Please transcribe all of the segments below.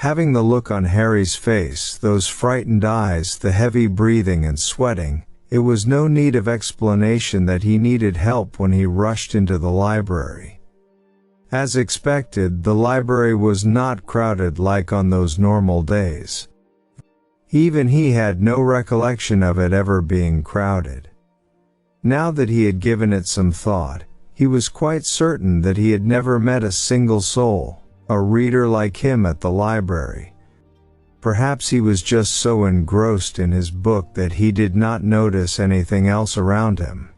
Having the look on Harry's face, those frightened eyes, the heavy breathing and sweating, it was no need of explanation that he needed help when he rushed into the library. As expected, the library was not crowded like on those normal days. Even he had no recollection of it ever being crowded. Now that he had given it some thought, he was quite certain that he had never met a single soul, a reader like him at the library. Perhaps he was just so engrossed in his book that he did not notice anything else around him.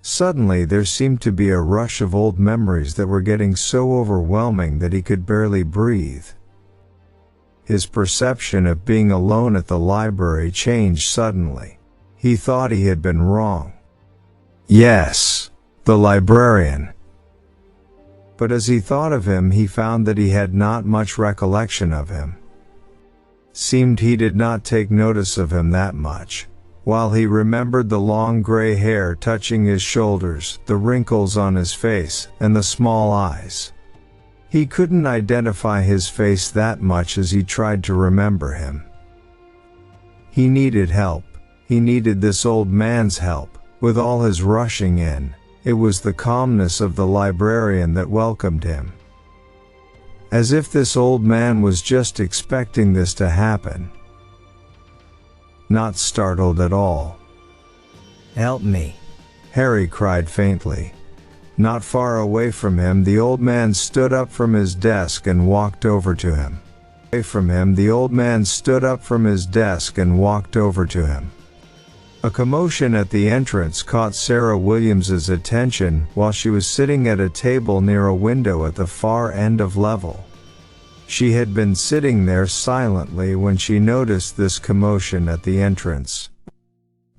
Suddenly there seemed to be a rush of old memories that were getting so overwhelming that he could barely breathe. His perception of being alone at the library changed suddenly. He thought he had been wrong. Yes, the librarian. But as he thought of him, he found that he had not much recollection of him. Seemed he did not take notice of him that much, while he remembered the long gray hair touching his shoulders, the wrinkles on his face, and the small eyes. He couldn't identify his face that much as he tried to remember him. He needed help. He needed this old man's help. With all his rushing in, it was the calmness of the librarian that welcomed him. As if this old man was just expecting this to happen. Not startled at all. "Help me," Harry cried faintly. Not far away from him, the old man stood up from his desk and walked over to him. Away from him, the old man stood up from his desk and walked over to him. A commotion at the entrance caught Sarah Williams's attention while she was sitting at a table near a window at the far end of level. She had been sitting there silently when she noticed this commotion at the entrance.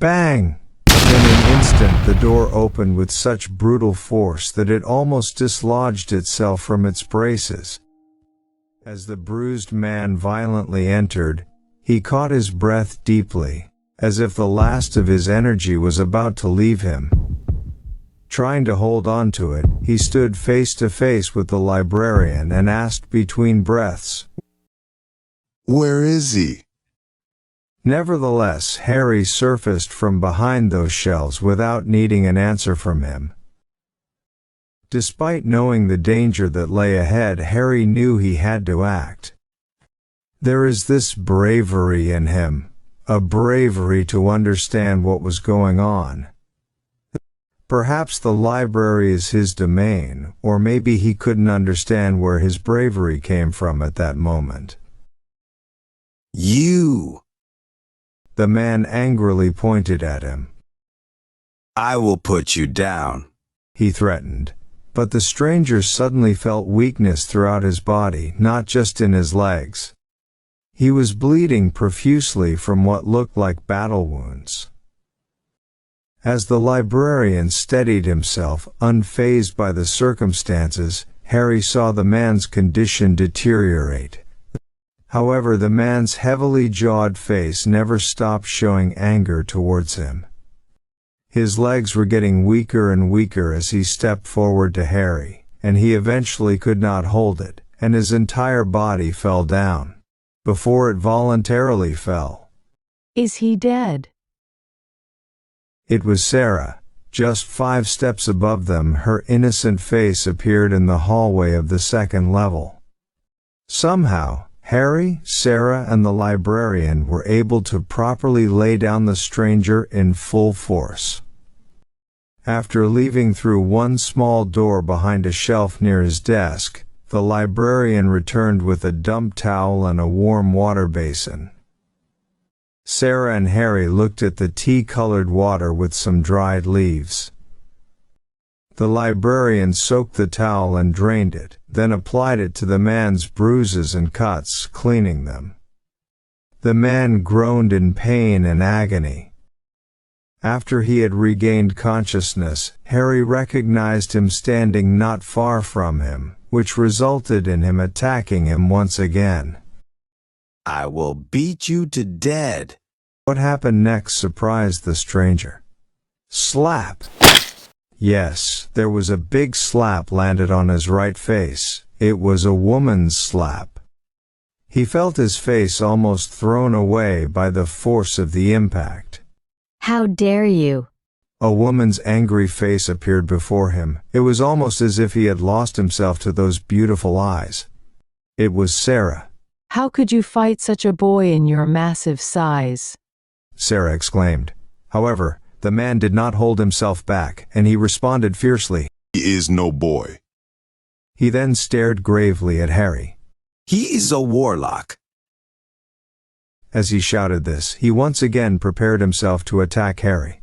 Bang! In an instant the door opened with such brutal force that it almost dislodged itself from its braces. As the bruised man violently entered, he caught his breath deeply, as if the last of his energy was about to leave him. Trying to hold on to it, he stood face to face with the librarian and asked between breaths, "Where is he?" Nevertheless, Harry surfaced from behind those shelves without needing an answer from him. Despite knowing the danger that lay ahead, Harry knew he had to act. There is this bravery in him, a bravery to understand what was going on. Perhaps the library is his domain, or maybe he couldn't understand where his bravery came from at that moment. "You!" The man angrily pointed at him. "I will put you down," he threatened. But the stranger suddenly felt weakness throughout his body, not just in his legs. He was bleeding profusely from what looked like battle wounds. As the librarian steadied himself, unfazed by the circumstances, Harry saw the man's condition deteriorate. However, the man's heavily jawed face never stopped showing anger towards him. His legs were getting weaker and weaker as he stepped forward to Harry, and he eventually could not hold it, and his entire body fell down, before it voluntarily fell. "Is he dead?" It was Sarah. Just 5 steps above them, her innocent face appeared in the hallway of the second level. Somehow, Harry, Sarah, and the librarian were able to properly lay down the stranger in full force. After leaving through one small door behind a shelf near his desk, the librarian returned with a damp towel and a warm water basin. Sarah and Harry looked at the tea-colored water with some dried leaves. The librarian soaked the towel and drained it, then applied it to the man's bruises and cuts, cleaning them. The man groaned in pain and agony. After he had regained consciousness, Harry recognized him standing not far from him, which resulted in him attacking him once again. "I will beat you to death." What happened next surprised the stranger. Slap! Yes, there was a big slap landed on his right face. It was a woman's slap. He felt his face almost thrown away by the force of the impact. How dare you? A woman's angry face appeared before him. It was almost as if he had lost himself to those beautiful eyes. It was Sarah. How could you fight such a boy in your massive size? Sarah exclaimed. However, the man did not hold himself back, and he responded fiercely. He is no boy. He then stared gravely at Harry. He is a warlock. As he shouted this, he once again prepared himself to attack Harry.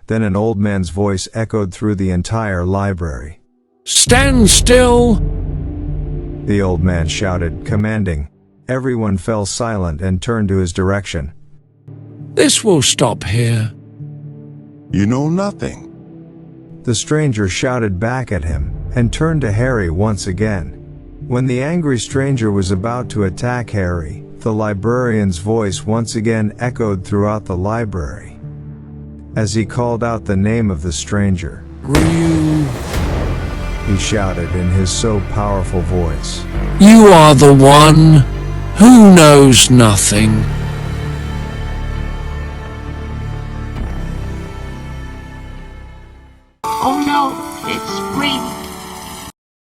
Then an old man's voice echoed through the entire library. Stand still! The old man shouted, commanding. Everyone fell silent and turned to his direction. This will stop here. You know nothing. The stranger shouted back at him, and turned to Harry once again. When the angry stranger was about to attack Harry, the librarian's voice once again echoed throughout the library. As he called out the name of the stranger, Ryu, he shouted in his so powerful voice. you are the one who knows nothing. Oh no, it's raining.